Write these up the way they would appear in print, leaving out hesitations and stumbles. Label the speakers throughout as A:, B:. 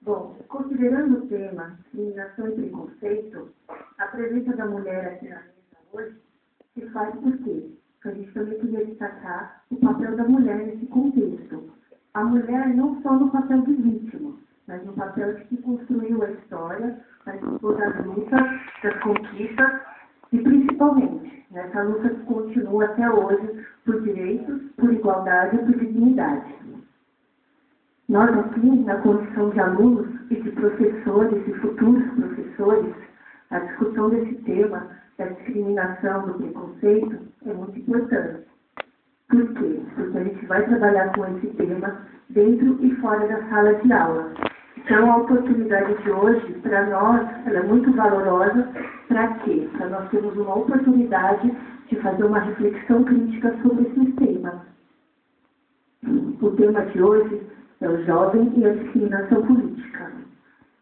A: Bom, considerando o tema discriminação e preconceito, a presença da mulher aqui na mesa hoje se faz por quê? Porque a gente também queria destacar o papel da mulher nesse contexto. A mulher não só no papel de vítima, mas no papel de que construiu a história, participou das lutas, das conquistas e principalmente nessa luta que continua até hoje por direitos, por igualdade e por dignidade. Nós aqui, na condição de alunos e de professores e futuros professores, a discussão desse tema, da discriminação, do preconceito, é muito importante. Por quê? Porque a gente vai trabalhar com esse tema dentro e fora da sala de aula. Então, a oportunidade de hoje, para nós, ela é muito valorosa. Para quê? Para nós termos uma oportunidade de fazer uma reflexão crítica sobre esse tema. O tema de hoje é o jovem e a discriminação política.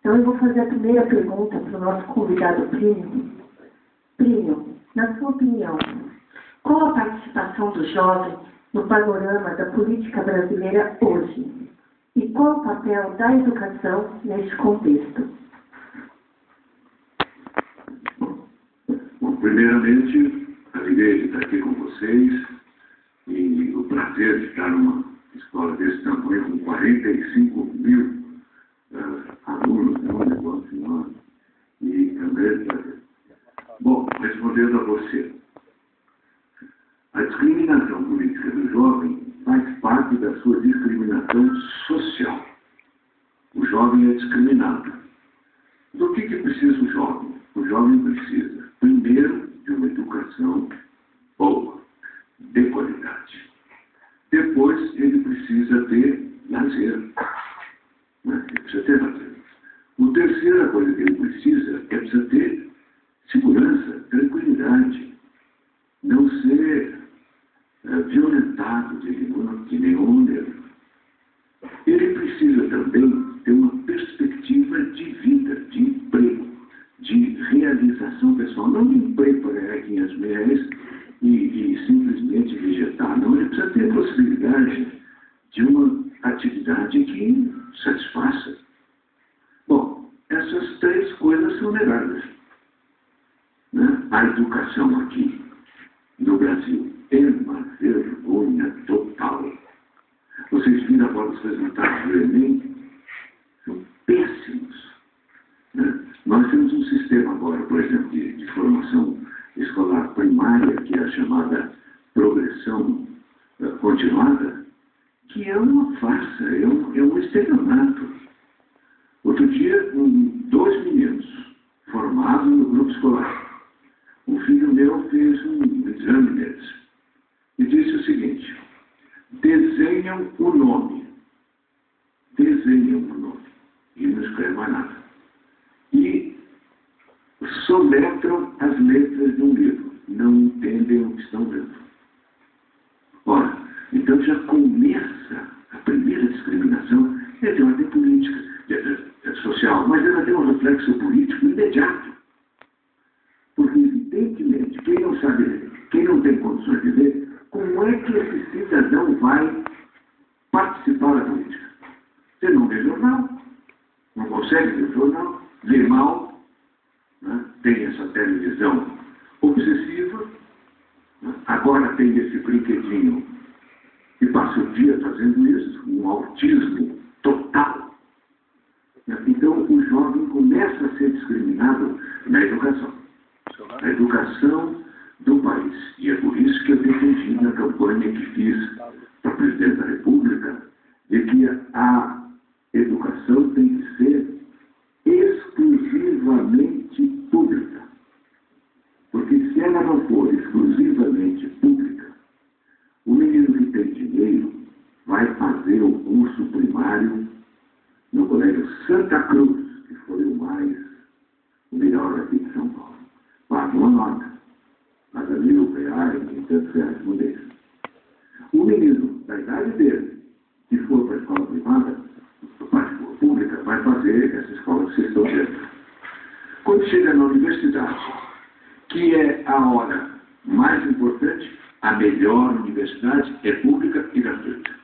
A: Então, eu vou fazer a primeira pergunta para o nosso convidado Plínio. Plínio, na sua opinião, qual a participação do jovem no panorama da política brasileira hoje? E qual o papel da educação neste contexto?
B: Bom, primeiramente, a alegria de estar aqui com vocês e o prazer de estar numa escola desse tamanho com 45 mil alunos, é um negócio enorme. E é um grande prazer. Bom, respondendo a você, a discriminação política do jovem faz parte da sua discriminação social. O jovem é discriminado. Do que precisa o jovem? O jovem precisa, primeiro, de uma educação boa, de qualidade. Depois, ele precisa ter lazer. Ele precisa ter lazer. A terceira coisa que ele precisa ter segurança, tranquilidade. Não ser violentado de nenhuma maneira. Ele precisa também ter uma perspectiva de vida, de emprego, de realização pessoal. Não de emprego para ganhar 500 reais e simplesmente vegetar. Não, ele precisa ter a possibilidade de uma atividade que satisfaça. Bom, essas três coisas são negadas. Né? A educação aqui no Brasil é uma vergonha total. Vocês viram agora os resultados do Enem? São péssimos. Né? Nós temos um sistema agora, por exemplo, de formação escolar primária, que é a chamada progressão continuada, que é uma farsa, é um estelionato. Outro dia, dois meninos formados no grupo escolar. Um filho meu fez um exame deles e disse o seguinte: desenham o nome. Desenham o nome. E não escrevem mais nada. E soletram as letras de um livro. Não entendem o que estão vendo. Ora, então já começa a primeira discriminação. Ela tem uma ordem política, social, mas ela tem um reflexo político imediato. Porque, evidentemente, quem não sabe ler, quem não tem condições de ler, como é que esse cidadão vai participar da política? Você não lê jornal, não consegue ler jornal, lê mal, né? Tem essa televisão obsessiva, né? Agora tem esse brinquedinho e passa o dia fazendo isso, um autismo total. Então, o jovem começa a ser discriminado na educação. A educação do país. E é por isso que eu defendi na campanha que fiz para presidente da República de que a educação tem que ser exclusivamente pública. Porque se ela não for exclusivamente pública, o menino que tem dinheiro vai fazer o curso primário no Colégio Santa Cruz, que foi o melhor aqui de São Paulo. Paga uma nota, paga R$1.000 e tantos reais por mês. O menino da idade dele, que for para a escola privada, para a escola pública, vai fazer essa escola que vocês estão vendo. Quando chega na universidade, que é a hora mais importante, a melhor universidade é pública e gratuita.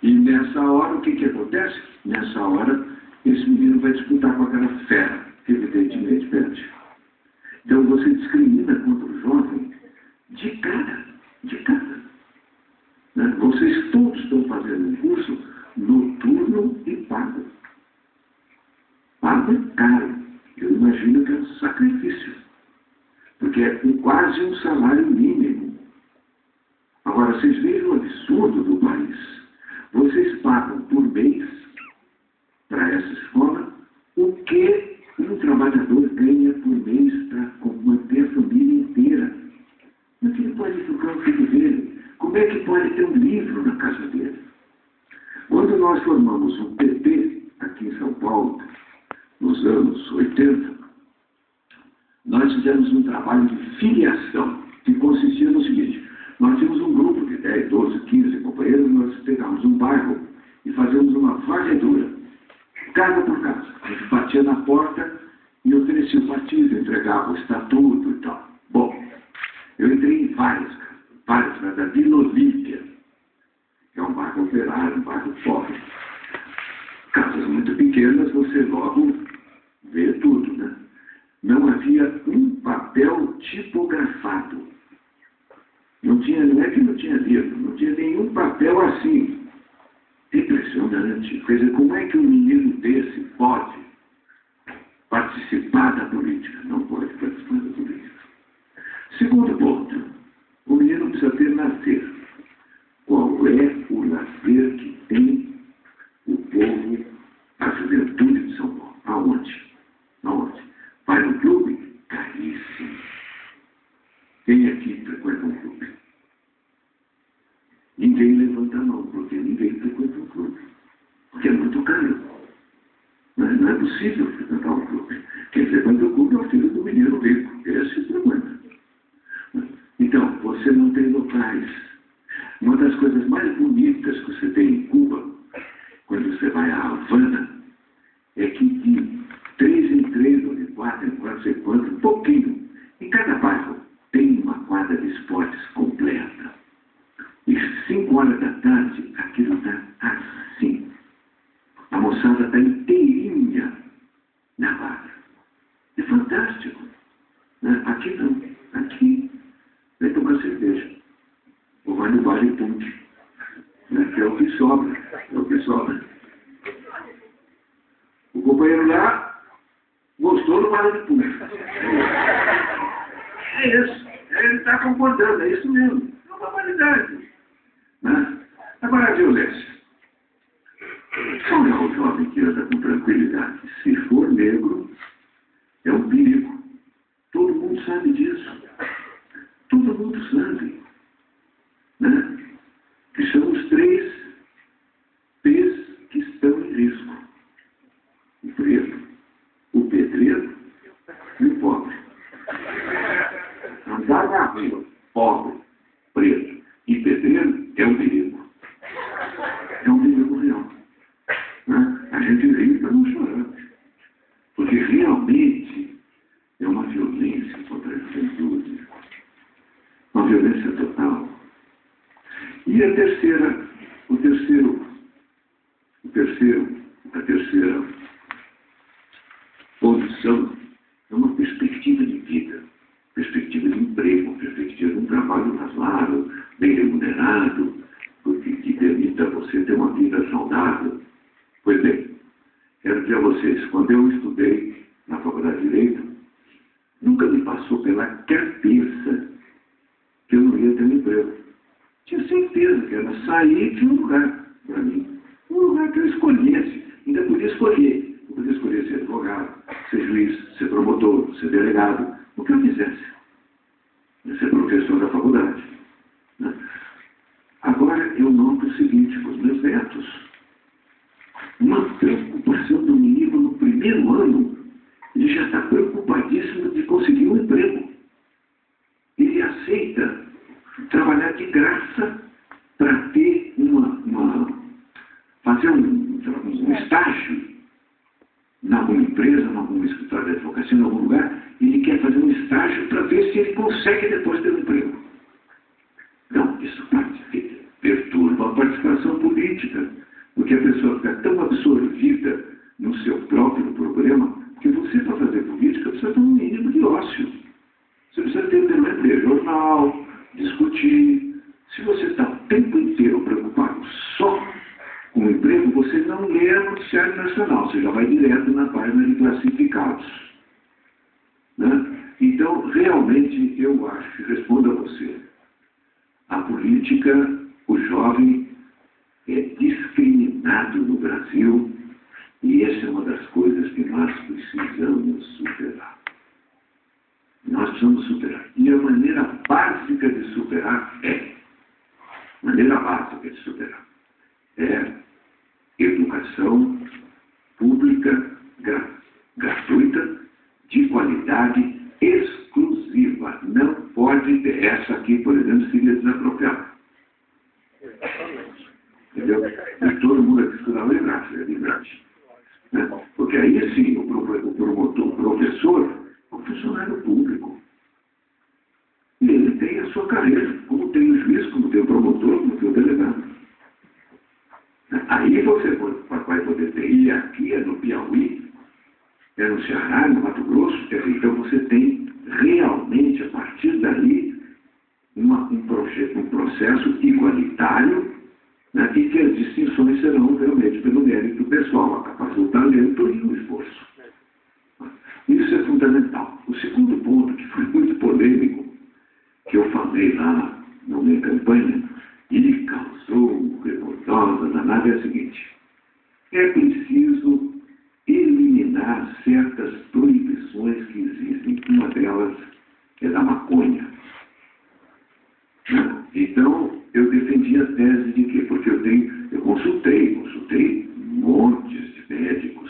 B: E nessa hora, o que acontece? Nessa hora, vai disputar com aquela fera, que evidentemente perde. Então você discrimina contra o jovem de cara, né? Vocês todos estão fazendo um curso noturno e pago. Pago é caro. Eu imagino que é um sacrifício. Porque é quase um salário mínimo. Agora, vocês vejam o absurdo do país. Vocês pagam por mês para essa escola o que um trabalhador ganha por mês para manter a família inteira. Como é que ele pode educar o filho dele? Como é que pode ter um livro na casa dele? Quando nós formamos o PT aqui em São Paulo, nos anos 80, nós fizemos um trabalho de filiação, que consistia no seguinte: nós tínhamos um grupo de 10, 12, 15 companheiros, nós pegávamos um bairro e fazíamos uma varredura, casa por casa. A gente batia na porta e oferecia o partido, entregava o estatuto e tal. Bom, eu entrei em várias, mas a Vila Olímpia, que é um bairro operário, um bairro pobre. Casas muito pequenas, você logo vê tudo, né? Não havia um papel tipografado. Não é que não tinha livro, não tinha nenhum papel assim. Impressionante. Quer dizer, como é que um menino desse pode participar da política? Não pode participar da política. Segundo ponto, o menino precisa ter lazer. Qual é o lazer que tem o povo, a juventude de São Paulo? Aonde? Vai no clube? Caríssimo. Quem aqui frequenta um clube? Ninguém levanta a mão, porque ninguém frequenta um clube. Porque é muito caro. Mas não é possível frequentar um clube. Quem frequenta o clube é o filho do menino rico. Esse frequenta. Então, você não tem locais. Uma das coisas mais bonitas que você tem em Cuba, quando você vai a Havana, é que de 3 em 3, ou de 4 em 4, sei quanto, um pouquinho, em cada bairro tem uma quadra de esportes completa. E 5 horas da tarde, aquilo está assim. A moçada está inteirinha na quadra. É fantástico. Né? Aqui não. Aqui vai tomar cerveja. Ou vai no bar e ponte. Né? Que é o que sobra. O companheiro lá gostou do bar de ponte. É isso. Ele está concordando. É isso mesmo. É uma barbaridade. Né? Agora a violência. Qual é o jovem que anda com tranquilidade? Se for negro, é um perigo. Todo mundo sabe disso. Todo mundo sabe. Né? Que são os 3 P's que estão em risco. O preto, o pedreiro e o pobre. Andar na rua, pobre, preto e pedreiro é um perigo. É um perigo real. Né? A gente ri para não chorar. Porque realmente é uma violência contra a juventude. Uma violência total. E a terceira posição é uma perspectiva de vida, perspectiva de emprego, perspectiva de um trabalho razoável, bem remunerado, que permita a você ter uma vida saudável. Pois bem, quero dizer a vocês, quando eu estudei na Faculdade de Direito, nunca me passou pela cabeça que eu não ia ter um emprego. Tinha certeza que era sair e tinha um lugar para mim. Um lugar que eu escolhesse. Ainda podia escolher. Eu podia escolher ser advogado, ser juiz, ser promotor, ser delegado, o que eu quisesse. Ser professor da faculdade. Né? Agora eu noto o seguinte, com os meus netos. Uma preocupação do menino no primeiro ano, ele já está preocupadíssimo de conseguir um emprego. Ele aceita trabalhar de graça para ter fazer um estágio em alguma empresa, em algum escritório de advocacia, em algum lugar. Ele quer fazer um estágio para ver se ele consegue depois ter um emprego. Não, isso perturba a participação política, porque a pessoa fica tão absorvida no seu próprio Noticiário Nacional, você já vai direto na página de classificados. Né? Então, realmente, eu acho, respondo a você, a política, o jovem é discriminado no Brasil e essa é uma das coisas que nós precisamos superar. Nós precisamos superar. E a maneira básica de superar é educação pública, gratuita, de qualidade exclusiva. Não pode ter essa aqui, por exemplo, seria desapropriada. Entendeu? E todo mundo aqui estudava de grátis. Né? Porque aí sim, o promotor, o professor é um funcionário público. E ele tem a sua carreira, como tem o juiz, como tem o promotor, como tem o delegado. Aí você vai poder ter, e aqui é no Piauí, é no Ceará, no Mato Grosso, então você tem realmente, a partir dali, um processo igualitário, né, e que as distinções serão realmente pelo mérito pessoal, a capacidade do talento e o esforço. Isso é fundamental. O segundo ponto, que foi muito polêmico, que eu falei lá na minha campanha, e causou revoltosa danada, é o seguinte: é preciso eliminar certas proibições que existem. Uma delas é da maconha. Então, eu defendi a tese de que, porque eu consultei montes de médicos,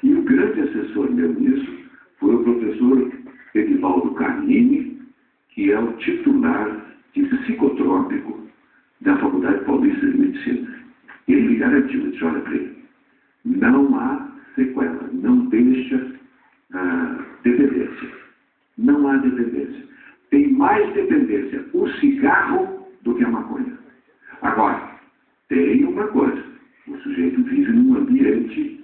B: e o grande assessor meu nisso foi o professor Edivaldo Carlini, que é o titular de psicotrópico da Faculdade Paulista de Medicina. Ele me garantiu, eu disse: olha, não há sequela, não deixa dependência. Não há dependência. Tem mais dependência o cigarro do que a maconha. Agora, tem uma coisa: o sujeito vive num ambiente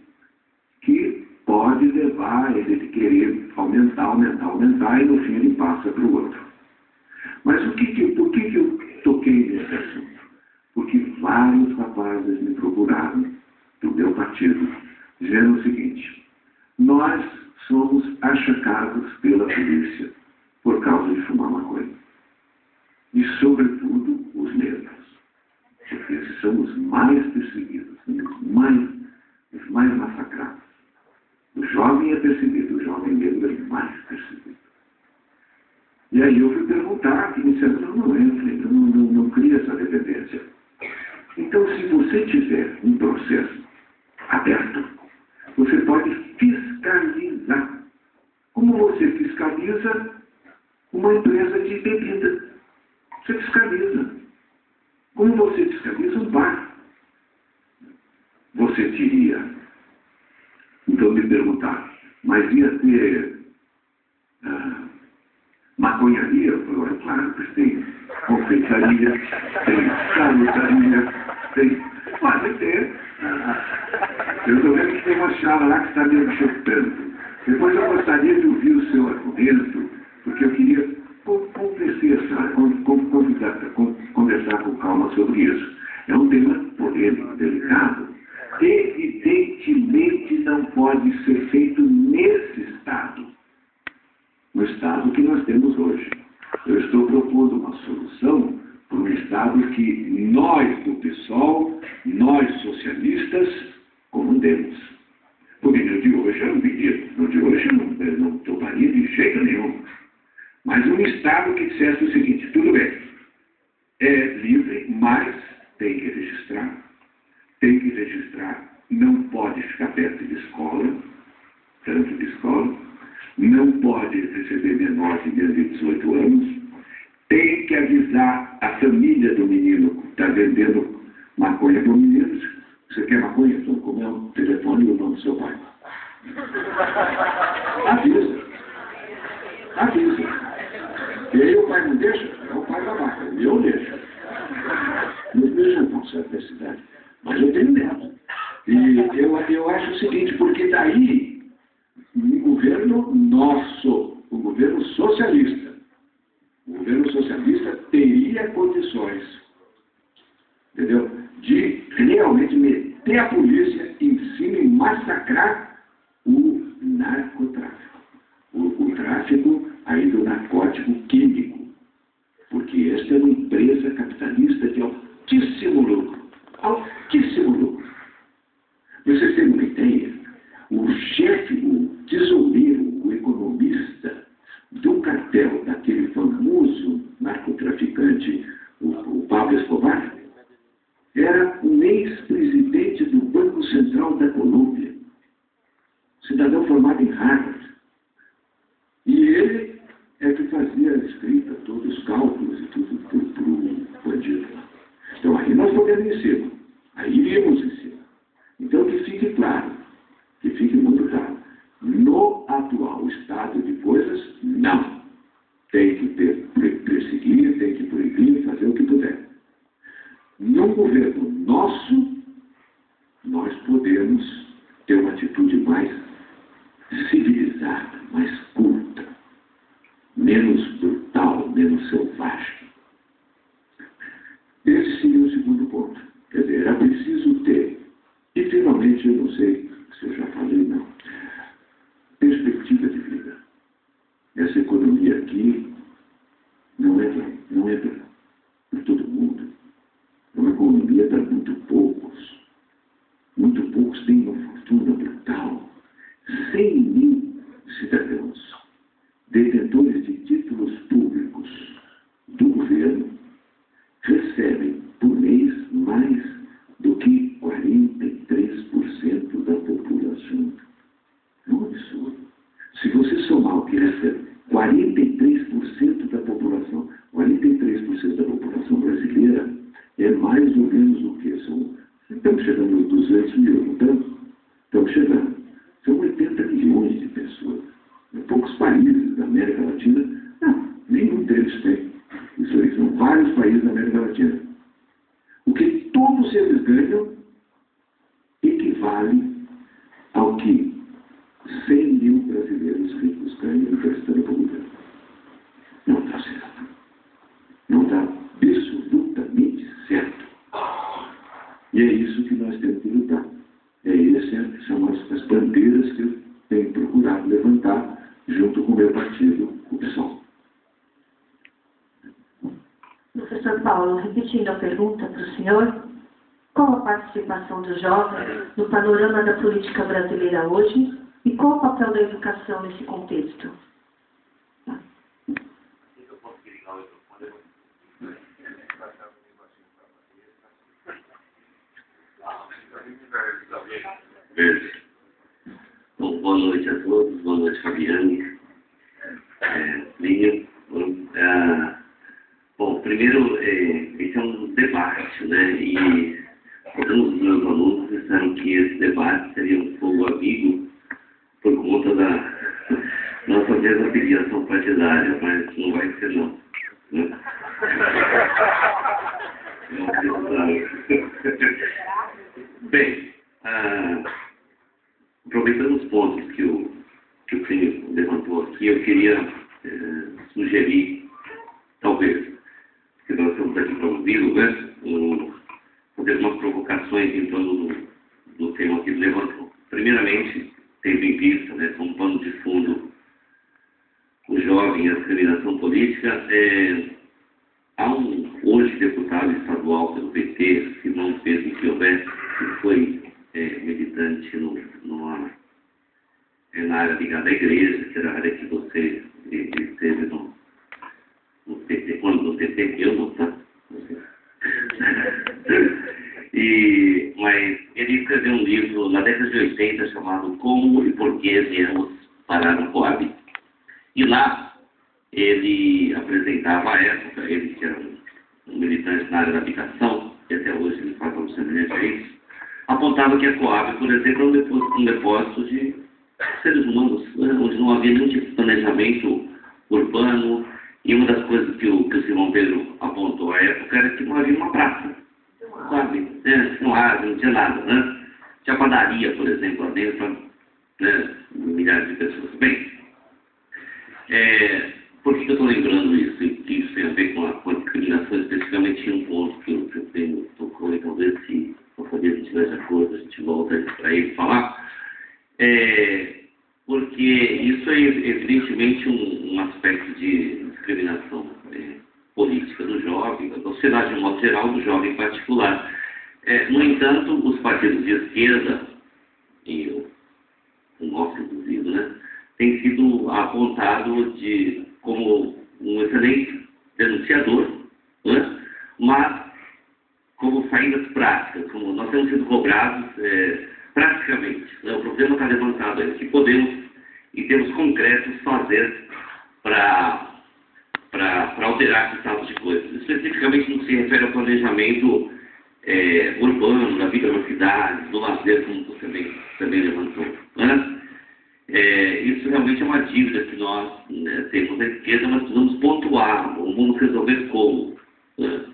B: que pode levar ele a querer aumentar, e no fim ele passa para o outro. Mas por que eu toquei nesse assunto? Porque vários rapazes me procuraram do meu partido, dizendo o seguinte: nós somos achacados pela polícia por causa de fumar maconha. E, sobretudo, os negros. Porque esses são os mais perseguidos, os mais massacrados. O jovem é perseguido, o jovem negro é mais perseguido. E aí eu fui perguntar, que me disseram: não cria essa dependência. Então, se você tiver um processo aberto, você pode fiscalizar. Como você fiscaliza uma empresa de bebida? Você fiscaliza. Como você fiscaliza um bar? Você teria. Então me perguntaram: mas ia ter maconharia? Eu falei: claro, tem confeitaria, tem salutaria, pode ter. Eu estou vendo que tem uma chave lá que está me chocando. Depois eu gostaria de ouvir o seu argumento, porque eu queria conversar com calma sobre isso. É um tema polêmico, delicado. Evidentemente não pode ser feito nesse Estado, no Estado que nós temos hoje. Eu estou propondo uma solução para um Estado que nós, do PSOL, nós socialistas, comandemos. Porque no de hoje eu não pedi, no de hoje eu não toparia de jeito nenhum. Mas um Estado que dissesse o seguinte: tudo bem, é livre, mas tem que registrar, não pode ficar perto de escola, não pode receber menor de menos de 18 anos, tem que avisar a família do menino que está vendendo maconha para o menino. Você quer maconha? Então, como é o telefone e o nome do seu pai? Avisa. E aí o pai não deixa? É o pai da vaca, eu deixo. Não deixa com certa cidade. Mas eu tenho neto. E eu acho o seguinte: porque daí o governo nosso, o governo socialista teria condições, entendeu? De realmente que a polícia ensine a massacrar o narcotráfico. O tráfico aí do narcótico químico. Porque esta é uma empresa capitalista de altíssimo lucro. Altíssimo lucro. Para vocês terem uma ideia, o chefe, o tesoureiro, o economista do cartel, daquele famoso narcotraficante, o Pablo Escobar, era um ex-presidente do Banco Central da Colômbia, cidadão formado em Harvard. E ele é que fazia a escrita, todos os cálculos e tudo para o bandido. Então aí nós podemos ir em cima, aí iríamos em cima. Então que fique claro, que fique muito claro, no atual estado de coisas, não. Tem que perseguir, tem que proibir, fazer o que puder. Num governo nosso, nós podemos ter uma atitude mais civilizada, mais culta, menos brutal, menos selvagem. Esse seria o segundo ponto. Quer dizer, era preciso ter, e finalmente, eu não sei se eu já falei, não, perspectiva de vida. Essa economia aqui não é para todo mundo. É uma economia para muito poucos. Muito poucos têm uma fortuna brutal. 100 mil cidadãos, detentores de títulos públicos do governo, recebem por mês mais do que 43% da população. É um absurdo. Se você somar o que recebe 43% da população, 43% da população brasileira é mais ou menos o que? Estamos chegando aos 200 mil, não estamos? Estamos chegando. São 80 milhões de pessoas. Em poucos países da América Latina, não, nenhum deles tem. Isso aí são vários países da América Latina. O que todos eles ganham equivale ao que 100 mil brasileiros ricos ganham emprestando para o governo. Não está certo. Não está absolutamente certo. E é isso que nós temos que lutar. Essas são as bandeiras que eu tenho procurado levantar junto com o meu partido, o PSOL.
A: Professor Paulo, repetindo a pergunta para o senhor, qual a participação dos jovens no panorama da política brasileira hoje e qual o papel da educação nesse contexto?
C: Bom, boa noite a todos, boa noite, Fabiane, Linha. Bom, primeiro, esse é um debate, né? E alguns dos meus alunos disseram que esse debate seria um fogo amigo por conta da nossa desafiliação partidária, mas não vai ser não. Né? Bem, aproveitando os pontos que o Clínio levantou aqui, eu queria sugerir, talvez, que nós estamos aqui para ouvi-lo, né? Fazer umas provocações em torno do tema que ele levantou. Primeiramente, tendo em vista, né, como pano de fundo, o jovem e a discriminação política, há um hoje deputado estadual pelo PT, Simão Pedro Piovete, que foi militante na área ligada à igreja, que era a área que você esteve no PT, quando no PT, eu não, tá? Mas ele escreveu um livro na década de 80 chamado Como e Por que Viemos Parar no Coab. E lá ele apresentava à época, ele que era um militante na área da habitação, e até hoje ele faz algo semelhante a isso, apontava que a Coab, por exemplo, é um depósito de seres humanos, onde não havia nenhum tipo de planejamento urbano, e uma das coisas que o Simão Pedro apontou à época era que não havia uma praça, sabe? Não tinha nada, né? Tinha padaria, por exemplo, lá dentro, né? Milhares de pessoas. Bem, por que eu estou lembrando isso? Isso tem a ver com a discriminação, especificamente em um ponto que o Pedro tocou, e talvez se não sabia se estiver de acordo, a gente volta para ele falar, porque isso é evidentemente um aspecto de discriminação política do jovem, da sociedade de modo geral, do jovem em particular. No entanto, os partidos de esquerda, e o nosso inclusive, né, tem sido apontado como um excelente denunciador, né, mas como saídas práticas, como nós temos sido cobrados praticamente. Né, o problema está levantado aí, que podemos, em termos concretos, fazer para alterar esse estado de coisas. Especificamente no que se refere ao planejamento urbano, da vida nas cidades, do lazer, como você também levantou. Né? Isso realmente é uma dívida que nós temos na esquerda, mas precisamos pontuar, vamos resolver como. Né?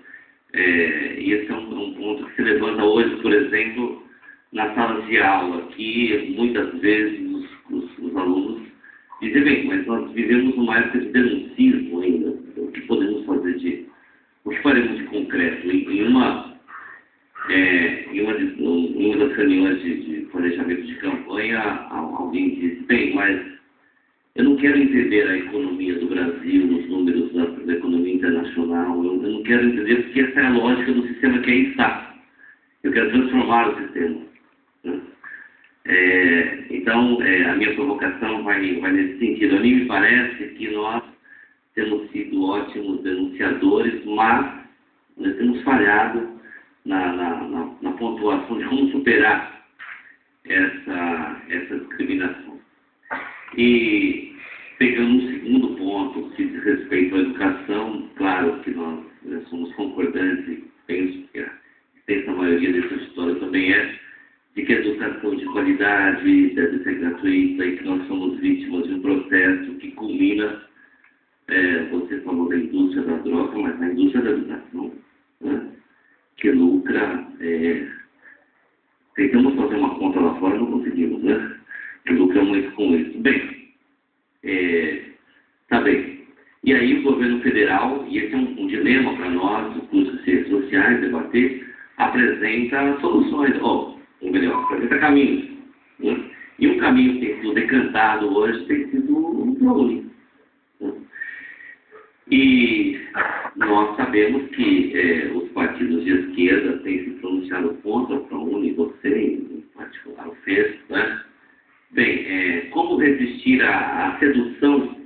C: E esse é um ponto que se levanta hoje, por exemplo, nas salas de aula, que muitas vezes os alunos dizem, bem, mas nós vivemos numa época de denuncismo ainda, o que podemos fazer o que faremos de concreto? Em uma das reuniões de planejamento de campanha, alguém disse, bem, mas eu não quero entender a economia do Brasil, os números da economia internacional, eu não quero entender porque essa é a lógica do sistema que aí está. Eu quero transformar o sistema. Né? Então, a minha provocação vai nesse sentido. A mim me parece que nós temos sido ótimos denunciadores, mas nós temos falhado na pontuação de como superar essa discriminação. E, pegando um segundo ponto que diz respeito à educação, claro que nós somos concordantes e penso que a extensa maioria dessa história também de que a educação de qualidade deve ser gratuita e que nós somos vítimas de um processo que culmina, você falou da indústria da droga, mas na indústria da educação, né? Que lucra, tentamos fazer uma conta lá fora, não conseguimos, né? Que lucra muito com isso. Bem, tá bem. E aí o governo federal, e esse é um dilema para nós, o curso de Ciências Sociais, debater, apresenta soluções, ou melhor, apresenta caminhos. Né? E um caminho que tem sido decantado hoje tem sido o ProUni. Né? E nós sabemos que os partidos de esquerda têm se pronunciado contra o ProUni, você em particular o fez, né? Bem, como resistir à sedução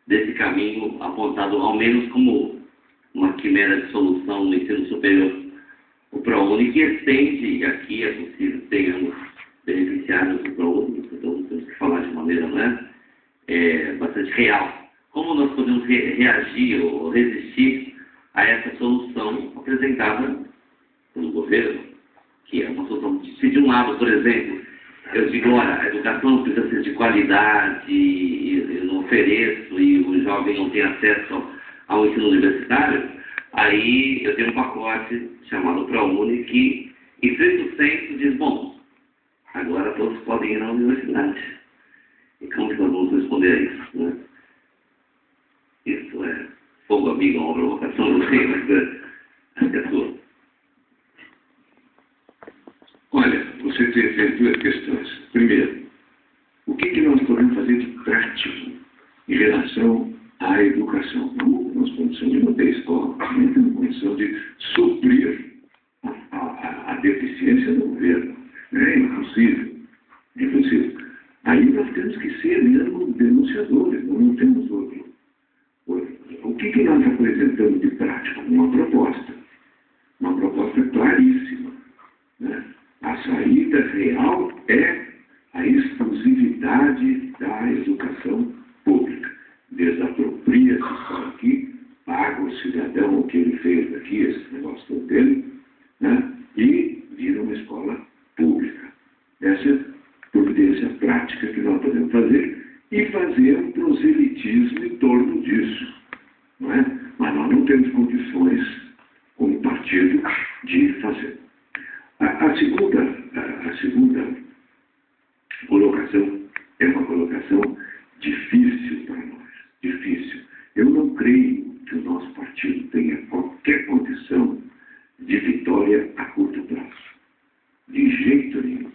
C: desse caminho apontado ao menos como uma quimera de solução no ensino superior? O ProUni que estende, e aqui é possível tenhamos beneficiários do ProUni, então temos que falar de maneira, né, bastante real. Como nós podemos reagir ou resistir a essa solução apresentada pelo governo, que é uma solução se de um lado, por exemplo, eu digo, olha, a educação precisa ser de qualidade, eu não ofereço, e o jovem não tem acesso ao ensino universitário, aí eu tenho um pacote chamado ProUni que, em 3%, diz, bom, agora todos podem ir na universidade. E como que nós vamos responder a isso? Né? Isso é fogo amigo, uma provocação, não sei, mas acho que é sua.
B: Olha, você fez duas questões. Primeiro, o que nós podemos fazer de prático em relação à educação? Nós condições de não ter escola, não temos condição de suprir a deficiência do governo. É impossível. É impossível. Aí nós temos que ser mesmo denunciadores, não temos outro. O que nós apresentamos de prático? Uma proposta claríssima. Né? A saída real é a exclusividade da educação pública. Desapropria-se só aqui, paga o cidadão o que ele fez aqui, esse negócio todo dele, né? E vira uma escola pública. Essa é a providência prática que nós podemos fazer e fazer um proselitismo em torno disso. Não é? Mas nós não temos condições, como partido, de fazer. A segunda colocação é uma colocação difícil para nós. Difícil. Eu não creio que o nosso partido tenha qualquer condição de vitória a curto prazo. De jeito nenhum.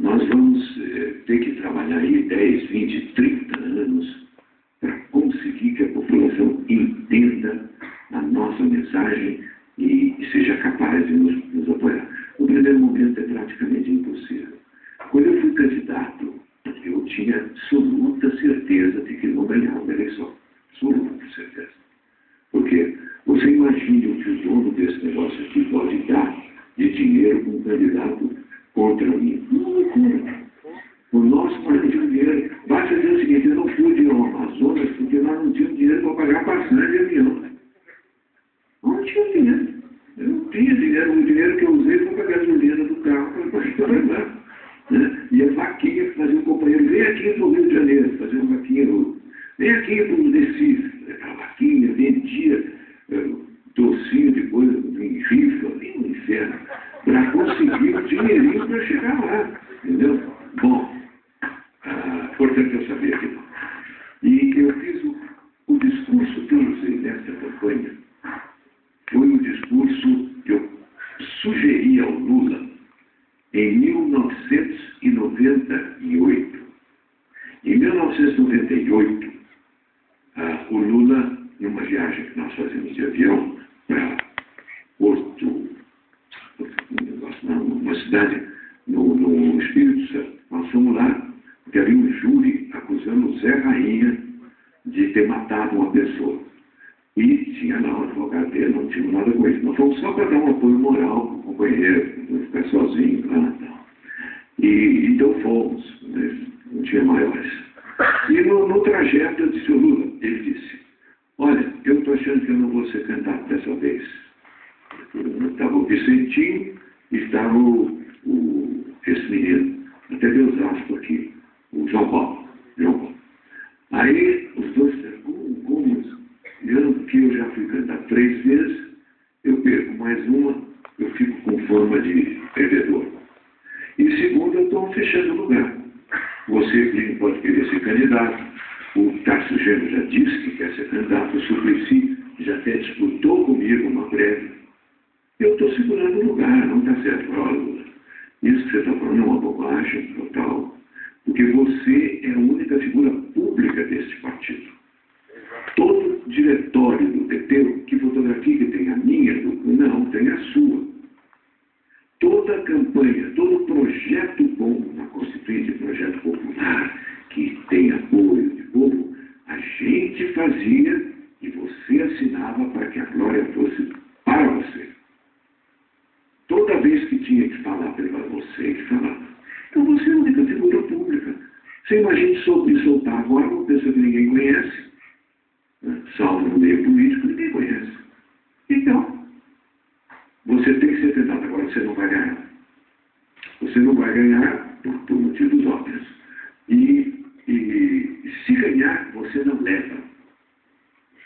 B: Nós vamos ter que trabalhar aí 10, 20, 30 anos para conseguir que a população entenda a nossa mensagem e seja capaz de nos apoiar. No primeiro momento é praticamente impossível. Quando eu fui candidato, eu tinha absoluta certeza de que não ganhava a eleição. Absoluta certeza. Porque você imagine o que o dono desse negócio aqui pode dar de dinheiro para um candidato contra mim. Não é loucura. O nosso partido de dinheiro. Basta dizer o seguinte, eu não pude ir ao Amazonas porque nós não tínhamos dinheiro para pagar passagem de avião. Não tinha dinheiro. Eu não tinha dinheiro. O dinheiro que eu usei foi para a gasolina do carro para levar. Né? E a vaquinha que fazia o companheiro, vem aqui para o Rio de Janeiro, fazer uma vaquinha, vem aqui para o Recife, a vaquinha, vendia docinho de coisa em rifa, nem no inferno, para conseguir o dinheirinho para chegar lá, entendeu? Bom, portanto eu sabia que não. E eu fiz o discurso que eu usei nessa campanha, foi o discurso que eu sugeri ao Lula em 1998. Em 1998, o Lula, numa viagem que nós fazíamos de avião para Porto, uma cidade no Espírito Santo, nós fomos lá, porque havia um júri acusando o Zé Rainha de ter matado uma pessoa. E tinha lá um advogado dele, não tinha nada com isso. Nós fomos só para dar um apoio moral para o companheiro, não ficar sozinho lá e tal. E então fomos, não tinha maiores. E no trajeto eu disse ao Lula, ele disse, olha, eu estou achando que eu não vou ser candidato dessa vez. Estava o Vicentinho e estava esse menino, até deu os aspas aqui, o João Paulo. Aí os dois disseram, como? Que eu já fui candidato 3 vezes, eu perco mais uma, eu fico com fama de perdedor. E segundo, eu estou fechando o lugar. Você pode querer ser candidato, o Tarso Genro já disse que quer ser candidato, o Suplicy já até disputou comigo uma prévia. Eu estou segurando o lugar, não está certo. Olha, Lula, isso que você está falando é uma bobagem total, porque você é a única figura pública deste partido. Todo diretório do PT, que fotografia que tem a minha, não, tem a sua. Toda campanha, todo projeto bom na Constituinte, projeto popular, que tem apoio de povo, a gente fazia e você assinava para que a glória fosse para você. Toda vez que tinha que falar para você que falava. Então você é a única figura pública. Você imagina me soltar agora uma pessoa que ninguém conhece, salvo no meio político, ninguém conhece. Então, você tem que ser tentado. Agora você não vai ganhar. Você não vai ganhar por motivos óbvios. E se ganhar, você não leva.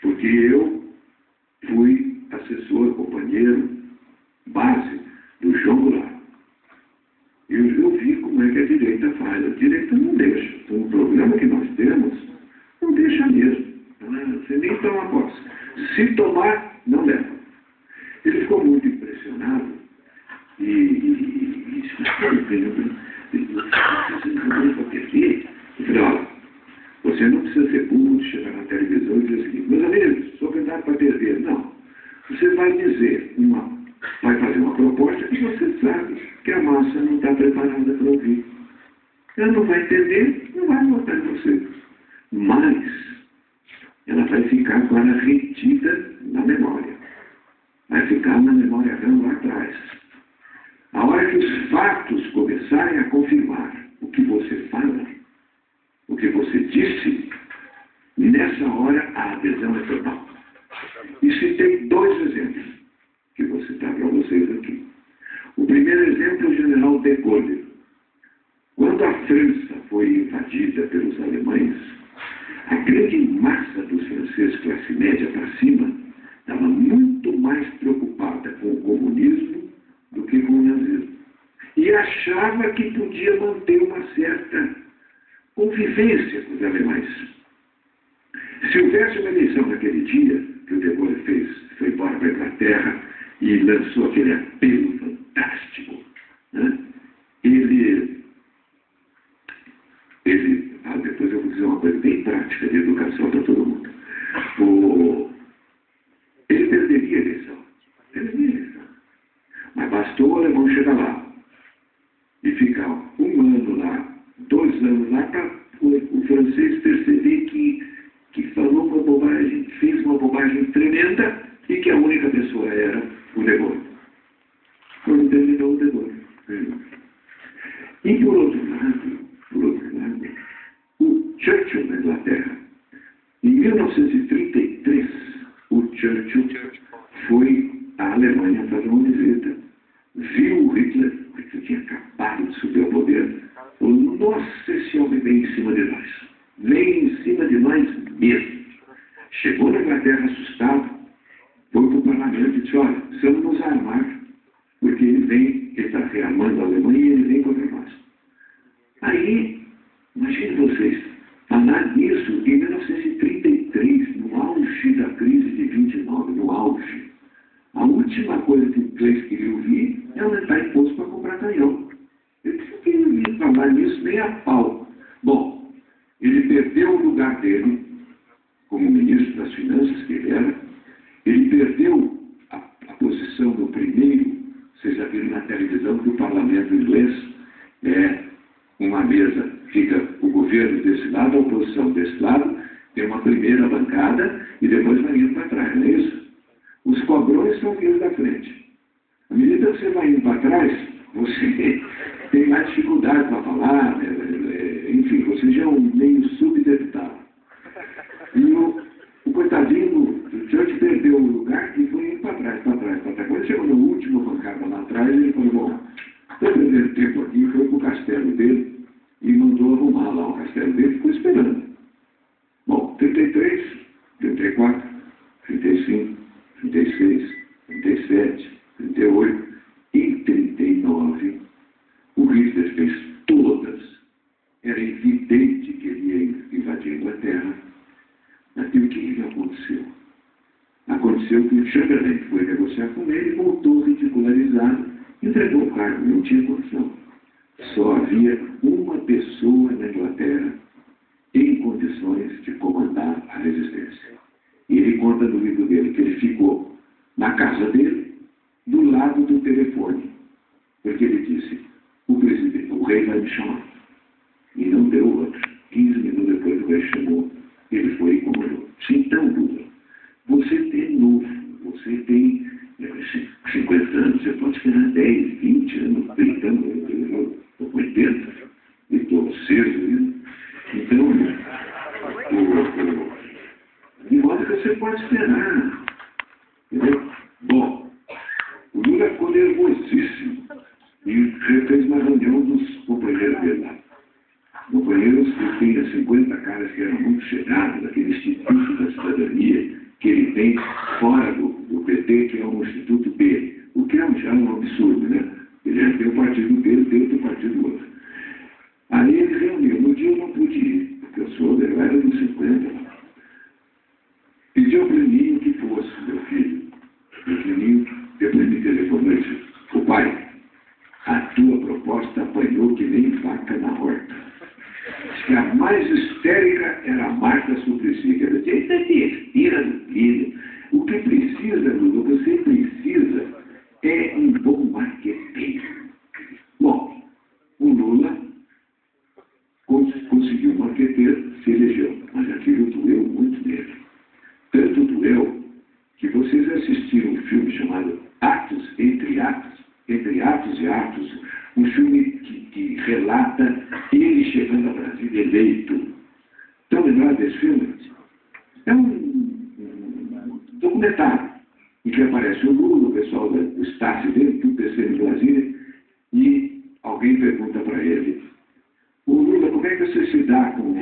B: Porque eu fui assessor, companheiro, base do João Goulart. Eu vi como é que a direita faz. A direita não deixa. O problema que nós temos, não deixa mesmo. Você nem toma posse. Se tomar, não leva. Ele ficou muito impressionado e disse, eu falei, olha, você não precisa ser burro de chegar na televisão e dizer o seguinte, meus amigos, sou candidato para perder. Não. Você vai dizer vai fazer uma proposta que você sabe que a massa não está preparada para ouvir. Ela não vai entender, não vai votar em você. Mas ela vai ficar agora retida na memória. Vai ficar na memória lá atrás. A hora que os fatos começarem a confirmar o que você fala, o que você disse, nessa hora a adesão é total. E citei 2 exemplos que vou citar para vocês aqui. O primeiro exemplo é o general de Gaulle. Quando a França foi invadida pelos alemães, a grande massa dos franceses, classe média para cima, estava muito mais preocupada com o comunismo do que com o nazismo. E achava que podia manter uma certa convivência com os alemães. Se houvesse uma eleição naquele dia, que o de Gaulle foi embora para a Inglaterra e lançou aquele apelo fantástico, né? Depois eu vou dizer uma coisa bem prática de educação para todo mundo. Ele perderia a eleição. Mas bastou o alemão chegar lá e ficar 1 ano lá, 2 anos lá, para o francês perceber que falou uma bobagem, fez uma bobagem tremenda e que a única pessoa era o De Gaulle. Quando terminou o De Gaulle. E por outro lado, o Churchill na Inglaterra, em 1933, o Churchill foi à Alemanha fazer uma visita, viu o Hitler tinha acabado de subir ao poder, falou: nossa, esse homem vem em cima de nós mesmo. Chegou na Inglaterra assustado, foi para o parlamento e disse: olha, precisamos nos armar, porque ele está rearmando a Alemanha e ele vem contra nós. Aí, imagine vocês, falar nisso em 1933, no auge da crise de 29, no auge. A última coisa que o inglês queria ouvir é aumentar imposto para comprar canhão. Ele não queria ouvir falar nisso nem a pau. Bom, ele perdeu o lugar dele como ministro das Finanças, que ele era. Ele perdeu a posição do primeiro. Vocês já viram na televisão que o parlamento inglês é uma mesa, fica o governo desse lado, a oposição desse lado, tem uma primeira bancada e depois vai indo para trás, não é isso? Os cobrões estão vindo da frente. À medida que você vai indo para trás, você tem mais dificuldade para falar, enfim, você já é um meio subdeputado. E o coitadinho do Churchill perdeu o lugar e foi indo para trás. Quando chegou na última bancada lá atrás, ele falou: bom, estou perdendo tempo aqui, foi para o castelo dele e mandou arrumar lá o castelo dele e ficou esperando. Bom, 33, 34, 35, 36, 37, 38, em 39, o Hitler fez todas. Era evidente que ele ia invadir a Inglaterra. Mas o que aconteceu? Aconteceu que o Chamberlain foi negociar com ele e voltou ridicularizado, entregou o cargo, não tinha condição. Só havia uma pessoa na Inglaterra em condições de comandar a resistência. E ele conta no livro dele que ele ficou na casa dele, do lado do telefone. Porque ele disse: o rei vai me chamar. E não deu outro. 15 minutos depois o rei chamou, ele foi e comandou. Então, Lula, você tem novo, você tem 50 anos, você pode esperar 10, 20 anos, 30 anos, eu estou com 80, e estou cedo. Então, de modo que você pode esperar. Entendeu? Bom, o Lula ficou nervosíssimo e fez uma reunião dos companheiros dele lá. Companheiros que tinham 50 caras que eram muito chegados daquele Instituto da Cidadania que ele tem fora do PT, que é um Instituto B, o que já é um absurdo, né? Ele já tem o partido dele dentro do partido do outro. Aí ele reuniu. No dia eu não pude ir, porque eu era dos 50. Pediu ao Pleninho que fosse, meu filho. O Pleninho, depois me telefonou e disse: ô pai, a tua proposta apanhou que nem vaca na horta. Diz que a mais histérica era a Marta Suplicy, que ela dizia: isso é besteira do filho. O que precisa, Lula, você precisa é um bom marqueteiro. Bom, o Lula conseguiu um marqueteiro, se elegeu, mas aquilo doeu muito nele. Tanto doeu que vocês assistiram um filme chamado Atos Entre Atos e Atos, um filme que relata ele chegando ao Brasil eleito. Estão lembrados desse filme? É um documentário em que aparece o Lula, o pessoal do staff dele, tudo descendo em Brasília, e alguém pergunta para ele: o Lula, como é que você se dá com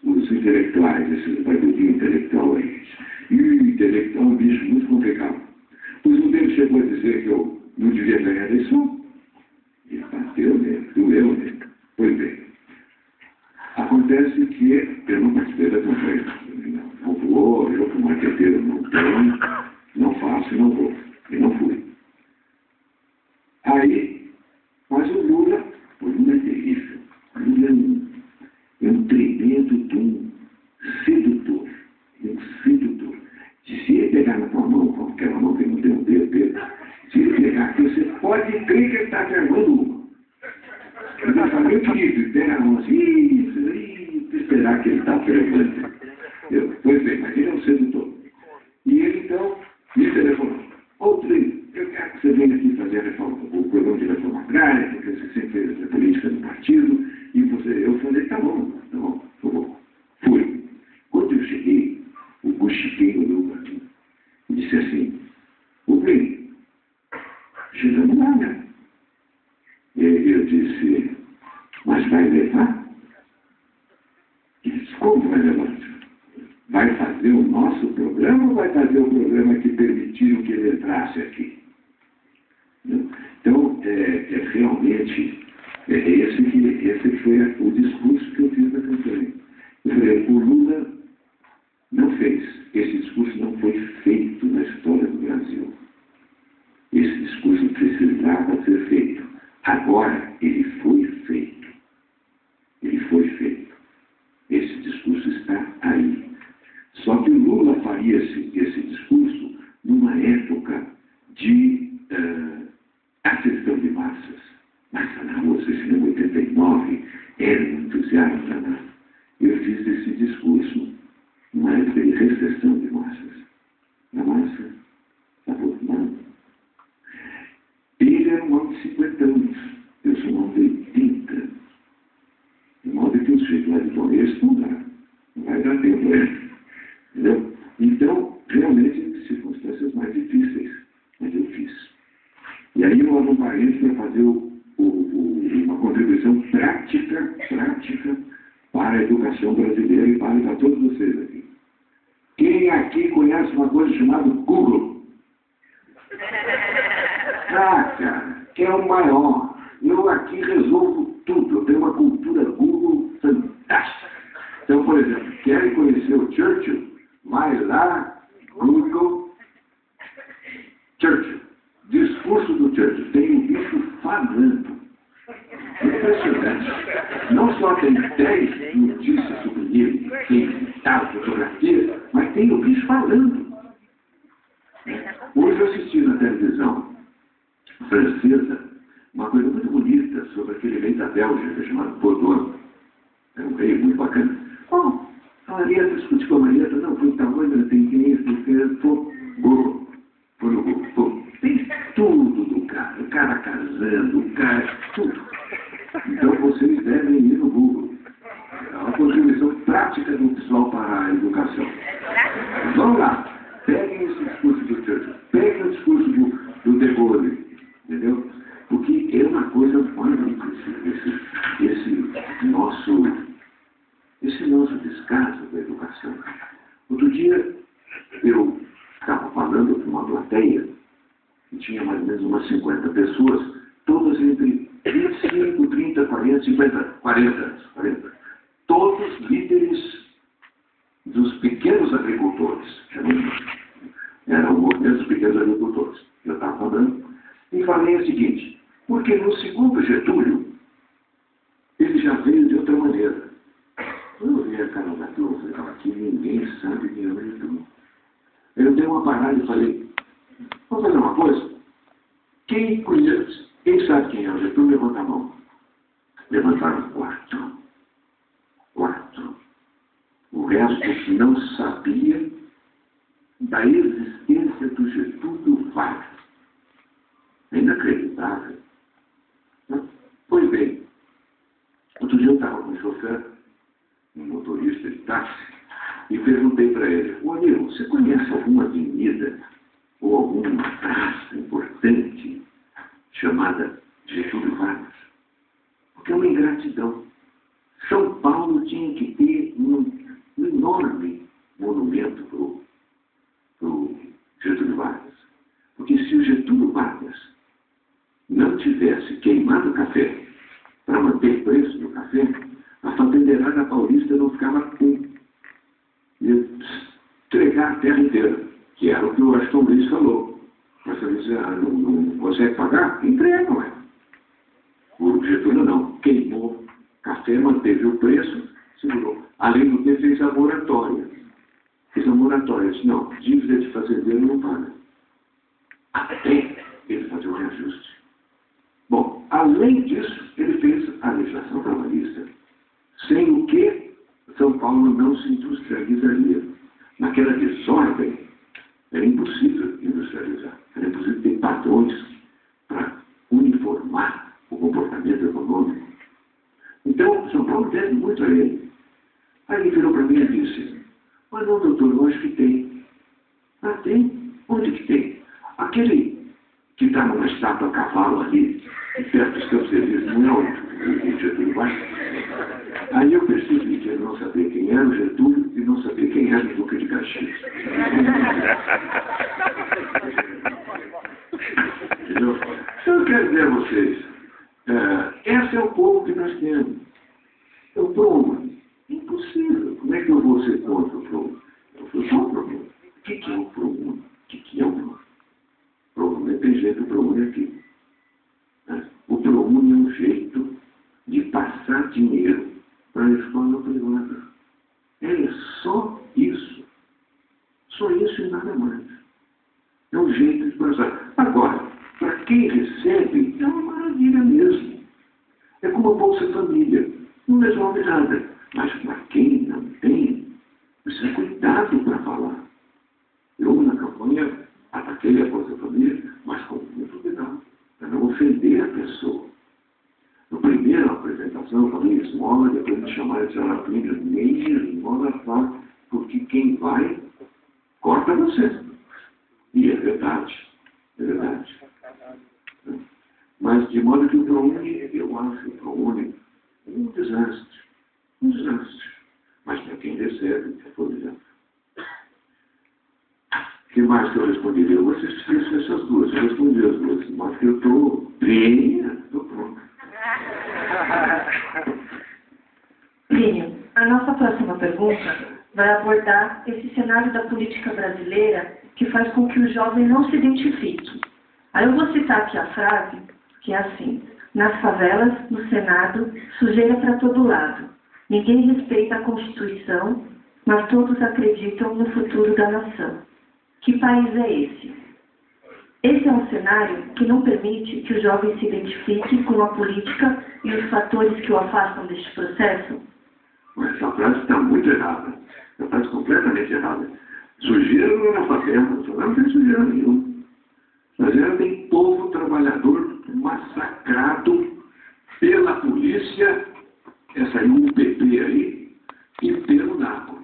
B: os intelectuais, esse partido intelectual aí? E o intelectual é um bicho muito complicado. Pois um deles chegou a dizer que eu não devia ganhar a eleição. E bateu nele, doeu nele. Pois bem, acontece que eu não participei da campanha. Não vou, eu como marqueteiro não tenho, não faço, não vou. E não fui. Aí, mas Meu querido, deram assim, esperar que ele está relevante. Pois bem, mas ele é um sedutor. E ele, então, me telefonou. Trio, eu quero que você venha aqui fazer o programa de reforma agrária, porque você sempre fez a política do partido, e eu falei, tá bom, fui. Quando eu cheguei, o Buchiquinho olhou para mim e disse assim, Plínio, chegamos lá, né? E eu disse, mas vai levar? Ele disse, como vai levar? Vai fazer o nosso programa ou vai fazer o programa que permitiram que ele entrasse aqui? Então, realmente, esse foi o discurso que eu fiz na campanha. Eu falei, o Lula não fez. Esse discurso não foi feito na história do Brasil. Esse discurso precisava ser feito. Agora, ele foi feito. Ele foi feito. Esse discurso está aí. Só que o Lula faria esse discurso numa época de ascensão de massas. Massa na rua, em 89, era um entusiasmo danado. Eu fiz esse discurso numa época de recessão de massas. A massa estava formando. Ele era um homem de 50 anos. Eu sou um homem de 80. De modo que o sujeito lá de Floresta não dá. Não vai dar tempo para ele. Entendeu? Então, realmente, circunstâncias mais difíceis. Mas eu fiz. E aí eu abro um parênteses para fazer uma contribuição prática para a educação brasileira e para todos vocês aqui. Quem aqui conhece uma coisa chamada Google? Cara, que é o maior. Eu aqui resolvo tudo. Eu tenho uma cultura Google fantástica. Então, por exemplo, querem conhecer o Churchill? Vai lá, Google, Churchill. Discurso do Churchill. Tem um bicho falando. Impressionante. Não só tem 10 notícias sobre ele, tem tal fotografia, mas tem o bicho falando. Hoje eu assisti na televisão francesa uma coisa muito bonita sobre aquele rei da Bélgica chamado Baudouin. É um rei muito bacana. Bom, a Marieta discute com a Marieta, não, foi tamanho, tem que isso, foi no Google. Tem tudo do cara, o cara casando, o cara, tudo. Então vocês devem ir no Google. É uma contribuição prática do pessoal para a educação. Vamos lá. Peguem esse discurso do Churchill, peguem o discurso do De Gaulle, entendeu? Porque é uma coisa maluca esse nosso descaso da educação. Outro dia eu estava falando para uma plateia e tinha mais ou menos umas 50 pessoas, todas entre 25, 30, 40, 50, 40 anos. 40. Todos líderes dos pequenos agricultores. Eram o movimento dos pequenos agricultores. Eu estava falando e falei o seguinte, porque no segundo Getúlio, ele já veio de outra maneira. Eu vi a cara da turma e falei, aqui ninguém sabe quem é o Getúlio. Eu dei uma parada e falei, vamos fazer uma coisa? Quem conhece, quem sabe quem é o Getúlio, levanta a mão. Levantaram 4. O resto não sabia da existência do Getúlio Vargas. É inacreditável. Pois bem, outro dia eu estava com um chofer, um motorista de táxi, e perguntei para ele, ô Nilo, você conhece alguma avenida ou alguma praça importante chamada Getúlio Vargas? Porque é uma ingratidão. São Paulo tinha que ter um enorme monumento para o Getúlio Vargas. Porque se o Getúlio Vargas não tivesse queimado o café para manter preço no café, a fazendeirada paulista não ficava com. Ia entregar a terra inteira, que era o que o Aston Luiz falou. Você disse, não consegue pagar? Entrega, ué. O Getúlio não. Queimou café, manteve o preço, segurou. Além do que, fez a moratória. Disse, não, dívida de fazendeiro não paga. Até ele fazer o reajuste. Bom, além disso, ele fez a legislação trabalhista, sem o que São Paulo não se industrializaria. Naquela desordem, era impossível industrializar, era impossível ter padrões para uniformar o comportamento econômico. Então, São Paulo deve muito a ele. Aí ele virou para mim e disse: mas não, doutor, eu acho que tem. Ah, tem? Onde que tem? Aquele que está numa estátua a cavalo ali, perto dos Campos Elíseos, não é o Getúlio Vargas? Aí eu percebi que ele não sabia quem era o Getúlio e não sabia quem era o Duque de Caxias. Entendeu? Então eu quero dizer a vocês, esse é o povo que nós temos. É o ProUni. Impossível. Como é que eu vou ser contra o ProUni? Eu sou contra o ProUni. O que é o ProUni? O que é o ProUni? ProUni tem jeito, o ProUni aqui. O ProUni é um jeito de passar dinheiro para a escola privada. É só isso. Só isso e nada mais. É um jeito de passar. Agora, para quem recebe, é uma maravilha mesmo. É como a Bolsa Família. Não resolve nada. Mas para quem não tem, precisa cuidado para falar. Eu, na campanha, ataquei a Bolsa Família, mas com muito cuidado, para não ofender a pessoa. Na primeira apresentação, eu falei esmola, depois me chamaram de Sarapinha, nem esmola fala, porque quem vai, corta você. E é verdade, é verdade. Mas de modo que o ProUni, eu acho o ProUni um desastre. Um desastre. Mas para quem recebe, é formidável. O que mais que eu responderia? Eu assisti essas duas. Eu respondi as duas. Mas que eu estou bem, estou pronto.
A: Plínio, a nossa próxima pergunta vai abordar esse cenário da política brasileira que faz com que o jovem não se identifique. Aí eu vou citar aqui a frase, que é assim: nas favelas, no Senado, sujeira para todo lado. Ninguém respeita a Constituição, mas todos acreditam no futuro da nação. Que país é esse? Esse é um cenário que não permite que o jovem se identifique com a política e os fatores que o afastam deste processo?
B: Essa frase está muito errada. Essa frase completamente errada. Sujeira não é na favela, não tem sujeira nenhuma. Sujeira tem povo trabalhador massacrado pela polícia, essa aí, o PP aí, e pelo narco.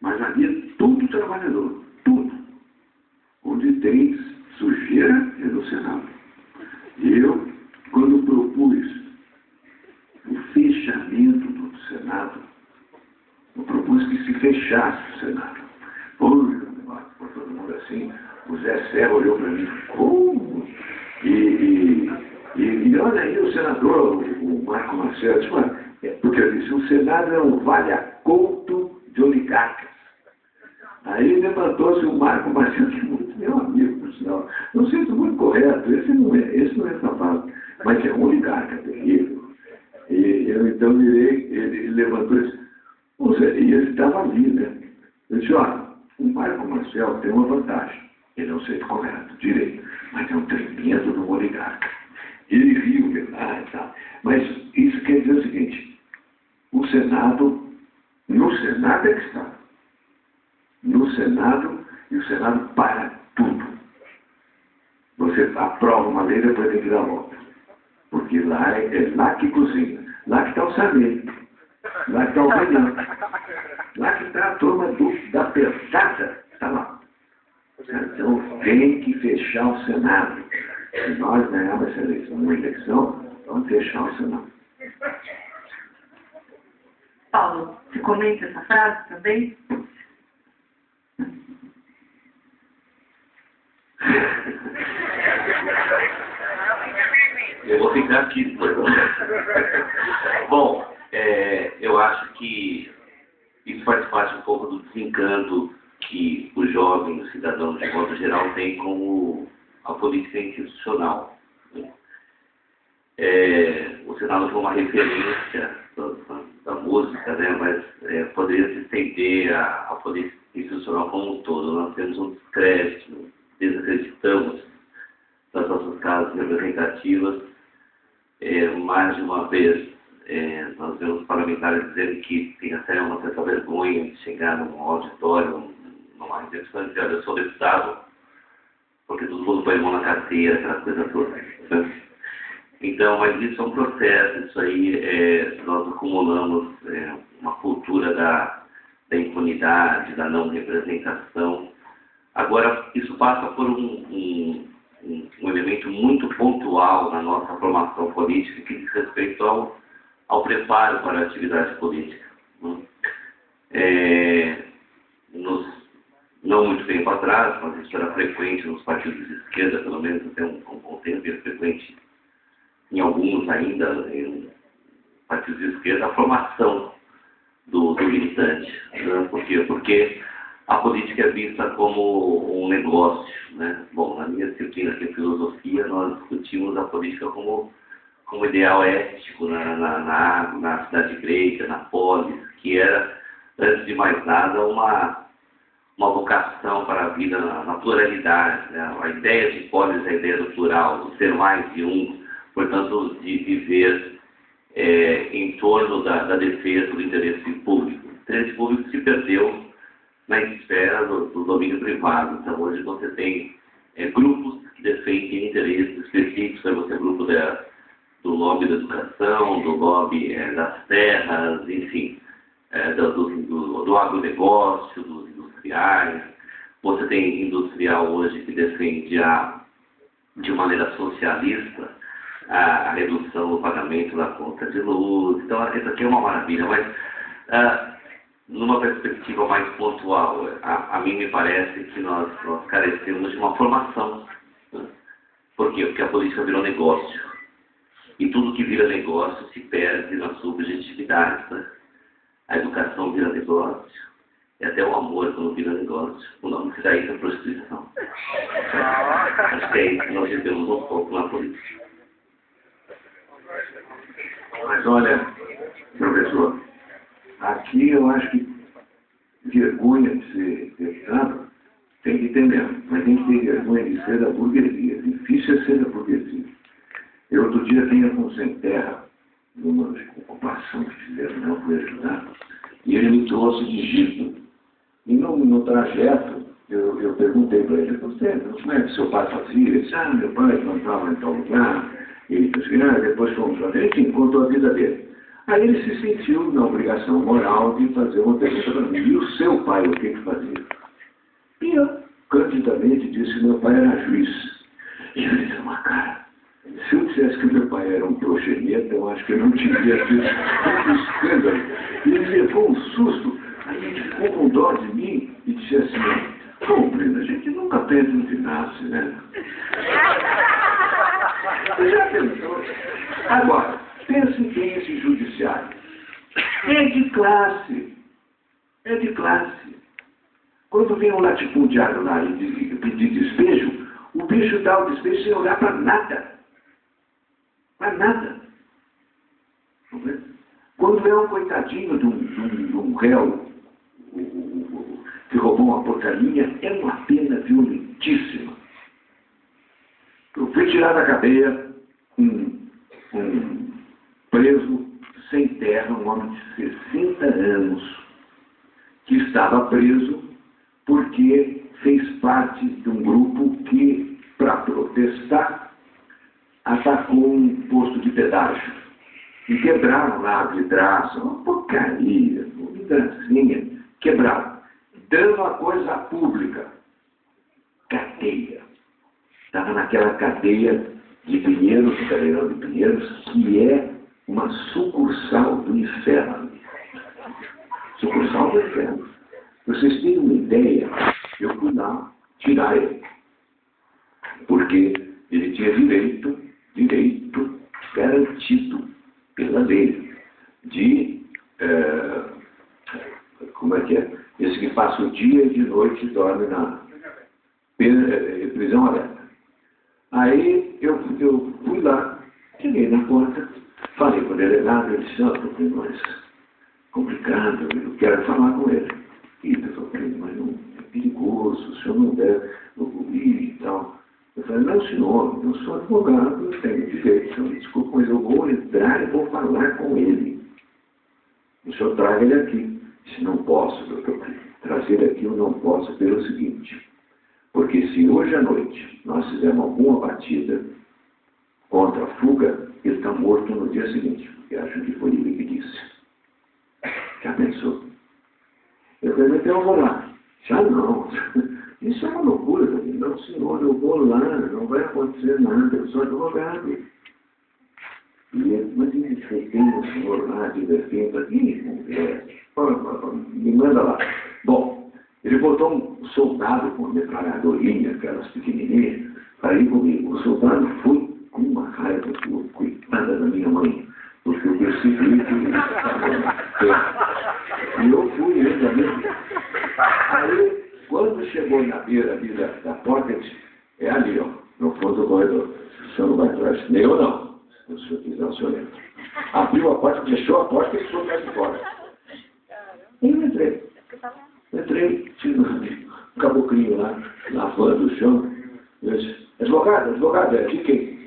B: Mas ali é tudo trabalhador, tudo. Onde tem sujeira é no Senado. E eu, quando propus o fechamento do Senado, eu propus que se fechasse o Senado. Foi todo mundo assim, o Zé Serra olhou para mim, como? E olha aí o senador, o Marco Marcelo, disse, porque eu disse, o Senado é um vale-aconto de oligarcas. Aí levantou-se o Marco Marcelo, que é muito meu amigo, por sinal. Não sei se é muito correto, esse não é safado, mas é um oligarca terrível. E eu então virei, ele levantou e disse, e ele estava ali, né? Eu disse, olha, o Marco Marcelo tem uma vantagem, ele é um ser correto, direito, mas é um tremendo do oligarca. Ele riu, verdade, tá? Mas isso quer dizer o seguinte, o Senado, no Senado é que está. No Senado, e o Senado para tudo. Você aprova uma lei, depois tem que dar volta. Porque lá é lá que cozinha. Lá que está o saber. Lá que está o veneno. Lá que está a turma da pesada. Está lá. Então tem que fechar o Senado. Se nós ganharmos essa eleição, uma eleição, vamos fechar o Senado.
A: Paulo, você comenta essa frase também?
C: Eu vou ficar aqui. Bom, eu acho que isso faz parte um pouco do desencanto que o jovem, o cidadão, de modo geral, tem com a política institucional. O Senado foi uma referência da música, né? Mas poderia se estender à política institucional como um todo. Nós temos um descrédito, desacreditamos das nossas casas representativas, mais de uma vez, nós vemos parlamentares dizendo que tem até uma certa vergonha de chegar num auditório, numa recepção e dizer, olha, eu sou deputado, porque todo mundo põe a mão na carteira, aquela coisa toda. Né? Então, mas isso é um processo, isso aí nós acumulamos uma cultura da impunidade, da não representação. Agora, isso passa por um elemento muito pontual na nossa formação política que diz respeito ao preparo para a atividade política. Não muito tempo atrás, mas isso era frequente nos partidos de esquerda, pelo menos até um bom tempo, e é frequente em alguns ainda, em partidos de esquerda, a formação do militante. Né? Por quê? Porque a política é vista como um negócio. Né? Bom, na minha disciplina, que é filosofia, nós discutimos a política como ideal ético na cidade grega, na polis, que era, antes de mais nada, uma vocação para a vida na pluralidade. Né? A ideia de polis é a ideia do plural, do ser mais de um, portanto, de viver em torno da defesa do interesse público. O interesse público se perdeu na esfera do domínio privado. Então, hoje você tem grupos que defendem interesses específicos, você tem grupo do lobby da educação, do lobby das terras, enfim, do agronegócio, dos industriais. Você tem industrial hoje que defende de maneira socialista a redução do pagamento da conta de luz. Então, isso aqui é uma maravilha, mas numa perspectiva mais pontual, a mim me parece que nós carecemos de uma formação. Né? Por quê? Porque a política virou negócio. E tudo que vira negócio se perde na sua objetividade. Né? A educação vira negócio. E até o amor, quando vira negócio, o nome que dá isso é prostituição. Acho que é isso que nós vivemos um pouco na política.
B: Mas olha, professor, aqui eu acho que vergonha de ser deputado tem que ter mesmo, mas tem que ter vergonha de ser da burguesia. Difícil é ser da burguesia. Eu outro dia vinha com o Sem Terra, numa ocupação que fizeram, não fui ajudar, e ele me trouxe de Egito. E no trajeto, eu perguntei para ele, como é que seu pai fazia? Ele disse, meu pai plantava em tal lugar, ele disse, depois fomos lá, ele contou a vida dele. Aí ele se sentiu na obrigação moral de fazer uma pergunta para mim, e o seu pai, o que fazia? E eu, candidamente, disse que meu pai era juiz. E ele disse, uma cara, se eu dissesse que meu pai era um proxeneta, eu acho que eu não teria tido tanto escândalo. E ele levou um susto, aí ele ficou com dó de mim e disse assim, pô, Breno, a gente nunca pensa no que nasce, né? Você já pensou? Agora, pense bem esse judiciário. É de classe. É de classe. Quando vem um latifundiário lá e pedir despejo, o bicho dá o despejo sem olhar para nada. Para nada. Quando é um coitadinho de um réu que roubou uma porcaria, é uma pena violentíssima. Eu fui tirar da cadeia um preso sem terra, um homem de 60 anos, que estava preso porque fez parte de um grupo que, para protestar, atacou um posto de pedágio. E quebraram lá a vidraça, uma porcaria, uma vidracinha, quebraram. Dando a coisa pública. Cadeia. Estava naquela cadeia de Pinheiros, Federal de Pinheiros, que é uma sucursal do inferno. Sucursal do inferno. Vocês têm uma ideia, eu fui lá tirar ele. Porque ele tinha direito garantido pela lei de, como é que é? Esse que passa o dia e de noite dorme na prisão aberta. Aí eu fui lá, cheguei na porta, falei com o delegado, ele disse, porque mais complicado, eu quero falar com ele. E eu falei, mas não, é perigoso, o senhor não deve ouvir e tal. Eu falei, não, senhor, eu sou advogado, eu tenho direito, senhor, desculpa, mas eu vou entrar e vou falar com ele. O senhor traga ele aqui. Se não posso, doutor, trazer ele aqui eu não posso pelo seguinte, porque se hoje à noite nós fizermos alguma batida contra a fuga, ele está morto no dia seguinte, porque acho que foi ele que disse. Já pensou? Eu falei, então eu vou lá. Já não. Isso é uma loucura. Não, senhor, eu vou lá, não vai acontecer nada, eu sou advogado. E ele, mas ele tem o senhor lá de defesa, me manda lá. Bom, ele botou um soldado com metralhadorinha, aquelas pequenininhas, para ir comigo. O soldado foi com uma raiva, coitada da minha mãe, porque eu percebi que ele estava. E eu fui ainda mesmo. Aí, quando chegou na beira ali da porta, ele disse, é ali, ó, no fundo do corredor. O senhor não vai atrás, nem eu não. Se o senhor quiser, o senhor entra. Abriu a porta, fechou a porta e ficou lá de fora. E eu entrei. Tinha um caboclinho lá, lavando o chão. Eu disse, advogado, é de quem?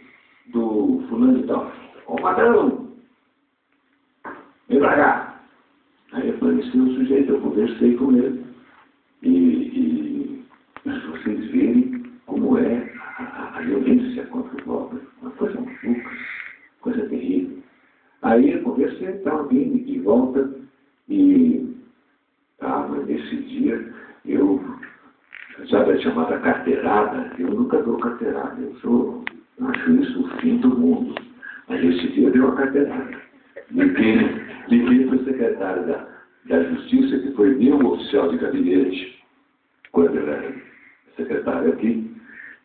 B: Do fulano e tal. Ó, Magrão! Vem pra cá. Aí apareceu o sujeito, eu conversei com ele. E vocês verem como é a violência contra o pobre. Uma coisa maluca, coisa terrível. Aí eu conversei, estava vindo de volta e mas nesse dia eu, sabe a chamada carteirada, eu nunca dou carteirada, eu acho isso o fim do mundo. Mas esse dia eu dei uma carteirada. Liguei para o secretário da Justiça, que foi meu oficial de gabinete, quando eu era secretário aqui,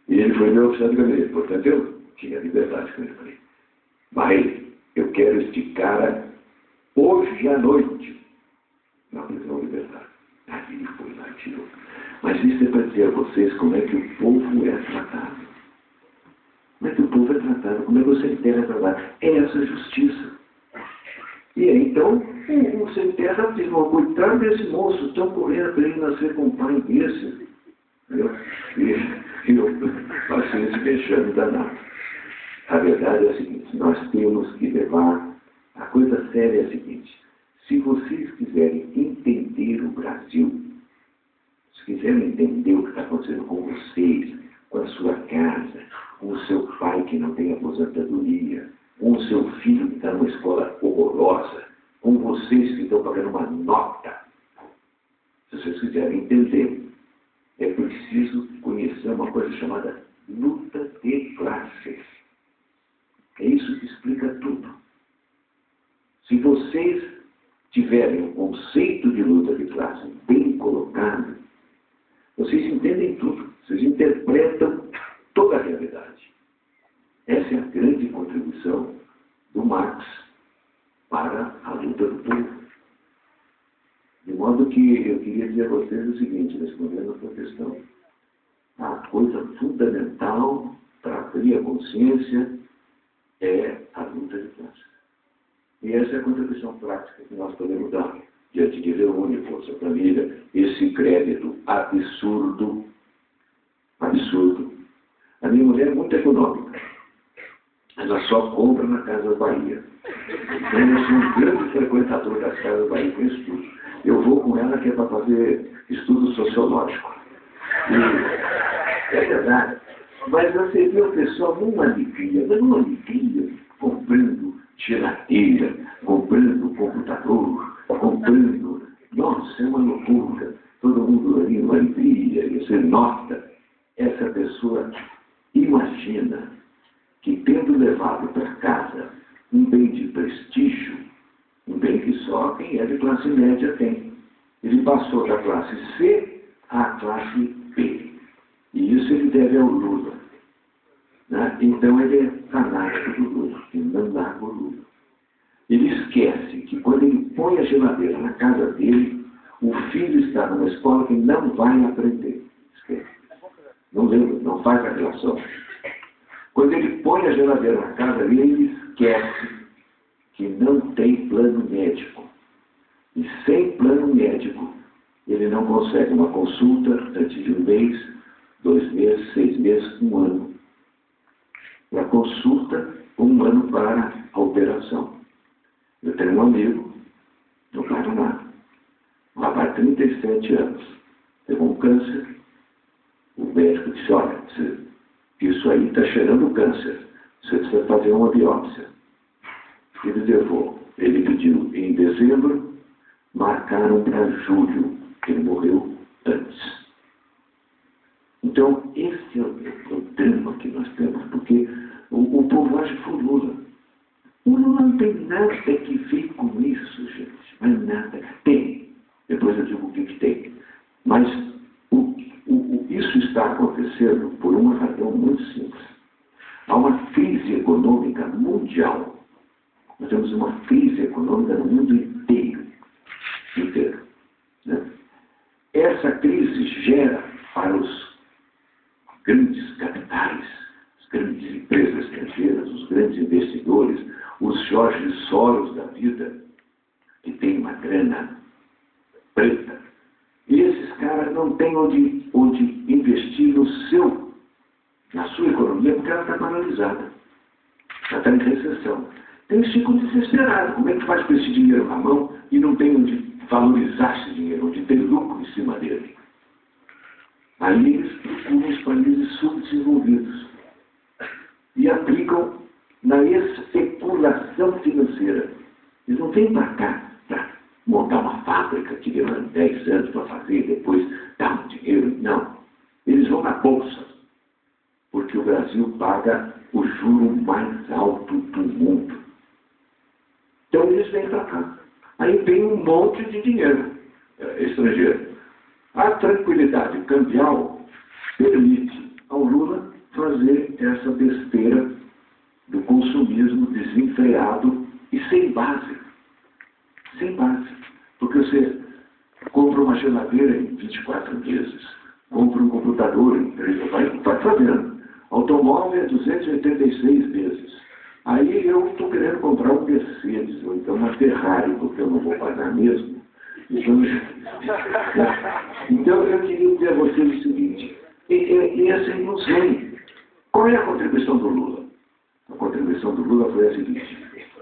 B: e ele foi meu oficial de gabinete. Portanto, eu tinha liberdade com ele. Falei, mas eu quero este cara hoje à noite na prisão libertária. Aí ele foi lá e tirou. Mas isso é para dizer a vocês como é que o povo é tratado. Como é que o povo é tratado? Como é que o cemitério é tratado? É essa justiça. E aí, então, o cemitério diz, coitado desse moço, estão correndo para ele nascer com um pai desse. E eu passei esse vexame danado. A verdade é a seguinte, nós temos que levar, a coisa séria é a seguinte, se vocês quiserem entender o Brasil, se quiserem entender o que está acontecendo com vocês, com a sua casa, com o seu pai que não tem aposentadoria, com o seu filho que está numa escola horrorosa, com vocês que estão pagando uma nota, se vocês quiserem entender, é preciso conhecer uma coisa chamada luta de classes. É isso que explica tudo. Se vocês tiverem um conceito de luta de classe bem colocado, vocês entendem tudo. Vocês interpretam toda a realidade. Essa é a grande contribuição do Marx para a luta do povo. De modo que eu queria dizer a vocês o seguinte, respondendo a sua questão. A coisa fundamental para abrir a consciência é a luta de classe. E essa é a contribuição prática que nós podemos dar diante de Leone, Força Família, esse crédito absurdo. Absurdo. A minha mulher é muito econômica. Ela só compra na Casa Bahia. Então eu sou um grande frequentador das Casas Bahia com estudos. Eu vou com ela que é para fazer estudo sociológico. E é verdade. Mas você vê o pessoal numa alegria, comprando geladeira, comprando computador, comprando. Nossa, é uma loucura. Todo mundo ali numa alegria, e você nota, essa pessoa imagina que tendo levado para casa um bem de prestígio, um bem que só quem é de classe média tem. Ele passou da classe C à classe B. E isso ele deve ao Lula. Né? Então ele é fanático do Lula, ele não larga o Lula. Ele esquece que quando ele põe a geladeira na casa dele, o filho está numa escola que não vai aprender. Esquece. Não lembra, não faz a relação. Quando ele põe a geladeira na casa dele, ele esquece que não tem plano médico. E sem plano médico, ele não consegue uma consulta antes de um mês, 2 meses, 6 meses, 1 ano. E a consulta, 1 ano para a operação. Eu tenho um amigo no Paraná, um rapaz de 37 anos, pegou um câncer. O médico disse, olha, isso aí está cheirando câncer, você precisa fazer uma biópsia. Ele pediu em dezembro, marcaram para julho, ele morreu antes. Então, esse é o drama que nós temos, porque o povo age por Lula. O Lula não tem nada que ver com isso, gente, mas nada. Tem, depois eu digo o que tem, mas isso está acontecendo por uma razão muito simples. Há uma crise econômica mundial. Nós temos uma crise econômica no mundo inteiro. Né? Essa crise gera para os grandes capitais, as grandes empresas estrangeiras, os grandes investidores, os Jorge Soros da vida, que tem uma grana preta. E esses caras não têm onde investir na sua economia, porque ela está paralisada. Ela está em recessão. Então eles ficam desesperados. Como é que faz com esse dinheiro na mão e não tem onde valorizar esse dinheiro, onde ter lucro em cima dele? Aí eles procuram os países subdesenvolvidos e aplicam na especulação financeira. Eles não vêm para cá para montar uma fábrica que demora 10 anos para fazer e depois dar um dinheiro. Não. Eles vão na bolsa, porque o Brasil paga o juro mais alto do mundo. Então eles vêm para cá. Aí tem um monte de dinheiro estrangeiro. A tranquilidade cambial permite ao Lula fazer essa besteira do consumismo desenfreado e sem base. Sem base. Porque você compra uma geladeira em 24 meses, compra um computador em 3, vai fazendo. Automóvel é 286 vezes. Aí eu estou querendo comprar um Mercedes, ou então uma Ferrari, porque eu não vou pagar mesmo. Então eu queria dizer a vocês o seguinte, e assim não sei. Qual é a contribuição do Lula? A contribuição do Lula foi a seguinte: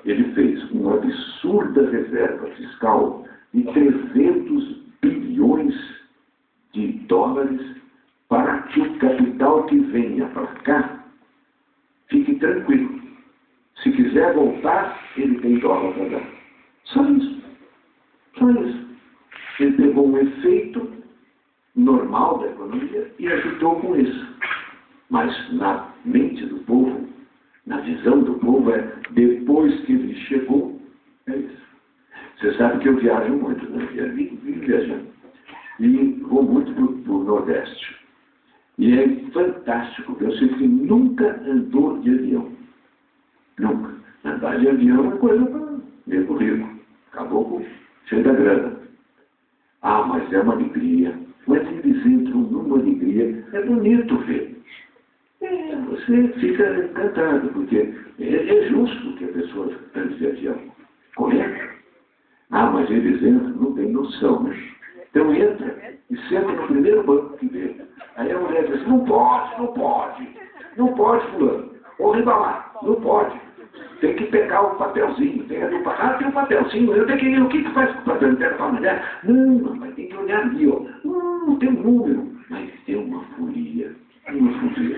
B: ele fez uma absurda reserva fiscal de 300 bilhões de dólares para que o capital que venha para cá fique tranquilo. Se quiser voltar, ele tem dólar para dar. Só isso. Só isso. Ele pegou um efeito normal da economia e ajudou com isso. Mas na mente do povo, na visão do povo, depois que ele chegou, é isso. Você sabe que eu viajo muito, né? Eu vivo viajando. E vou muito para o Nordeste. E é fantástico. Eu sei que nunca andou de avião. Nunca. Andar de avião é coisa para nego rico. Acabou cheio da grana. Ah, mas é uma alegria. Mas eles entram numa alegria. É bonito ver. Você fica encantado, porque é justo que a pessoa ande de avião. Correto? Ah, mas eles entram, não tem noção, né? Então entra e senta no primeiro banco que vê. Aí a mulher diz, não pode, não pode. Não pode, fulano. Ou ribalar, não pode. Tem que pegar o papelzinho. Tem um papelzinho. Eu tenho que ir. O que faz com o papel? Pega para a mulher. Não, mas tem que olhar ali, ó. Não tem um número. Mas tem uma folia. Uma folia.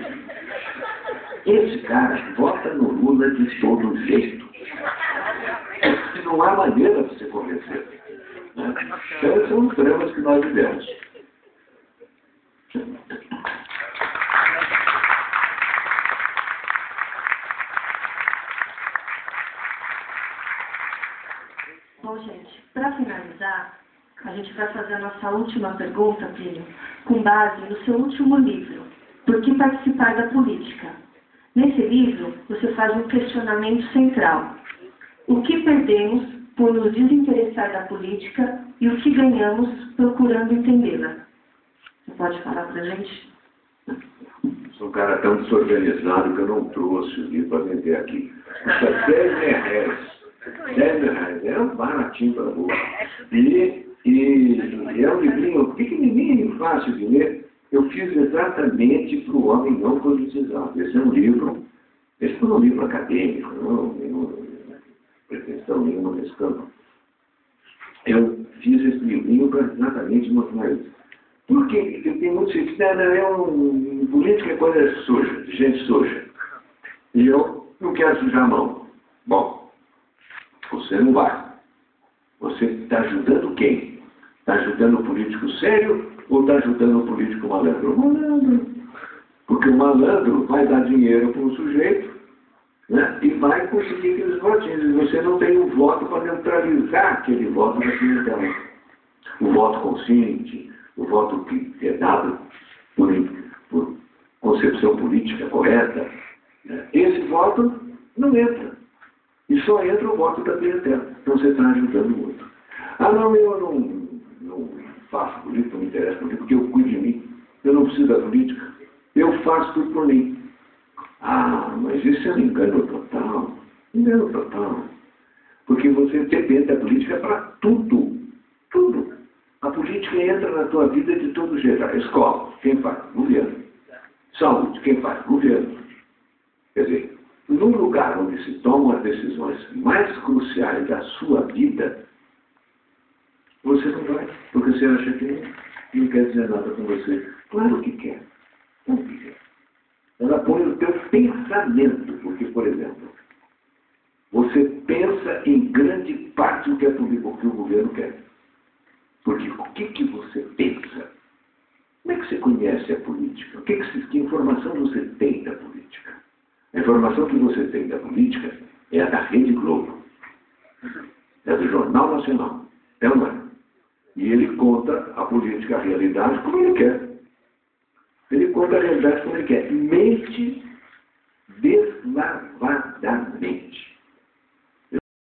B: Esse cara vota no Lula de todo jeito. Não há maneira de se convencer. Né? Então, esses são os dramas que nós vivemos.
A: Bom, gente, para finalizar, a gente vai fazer a nossa última pergunta, Plínio, com base no seu último livro, Por que Participar da Política? Nesse livro, você faz um questionamento central. O que perdemos por nos desinteressar da política e o que ganhamos procurando entendê-la? Você pode falar para a gente?
B: Sou um cara tão desorganizado que eu não trouxe o livro para vender aqui. Custa 10 reais. 10 reais. É um baratinho para boa. E é um livrinho pequenininho, fácil de ler. Eu fiz exatamente para o homem não politizado. Esse é um livro Esse foi um livro acadêmico, não nenhuma pretensão nenhuma nesse campo. Eu fiz esse livrinho para exatamente mostrar isso. Porque tem muita gente que política é coisa suja, de gente suja. E eu não quero sujar a mão. Bom, você não vai. Você está ajudando quem? Está ajudando o político sério ou está ajudando o político malandro? O malandro. Porque o malandro vai dar dinheiro para um sujeito, né, e vai conseguir aqueles votinhos. E você não tem um voto para neutralizar aquele voto da clientela. O voto consciente, o voto que é dado por concepção política correta, né, esse voto não entra. E só entra o voto da clientela. Então você está ajudando o outro. Ah, não, eu não faço política, não me interessa política, porque eu cuido de mim. Eu não preciso da política. Eu faço tudo por mim. Ah, mas isso é um engano total. Engano total. Porque você depende da política para tudo. Tudo. A política entra na tua vida de todo jeito. A escola, quem faz? Governo. Saúde, quem faz? Governo. Quer dizer, no lugar onde se tomam as decisões mais cruciais da sua vida, você não vai, porque você acha que não quer dizer nada com você. Claro que quer. Não quer. Ela põe o teu pensamento, porque, por exemplo, você pensa em grande parte o que o governo quer. Porque o que você pensa? Como é que você conhece a política? Que informação você tem da política? A informação que você tem da política é a da Rede Globo. É do Jornal Nacional. É ou não é? E ele conta a política, a realidade, como ele quer. Ele conta a realidade como ele quer. Mente deslavadamente.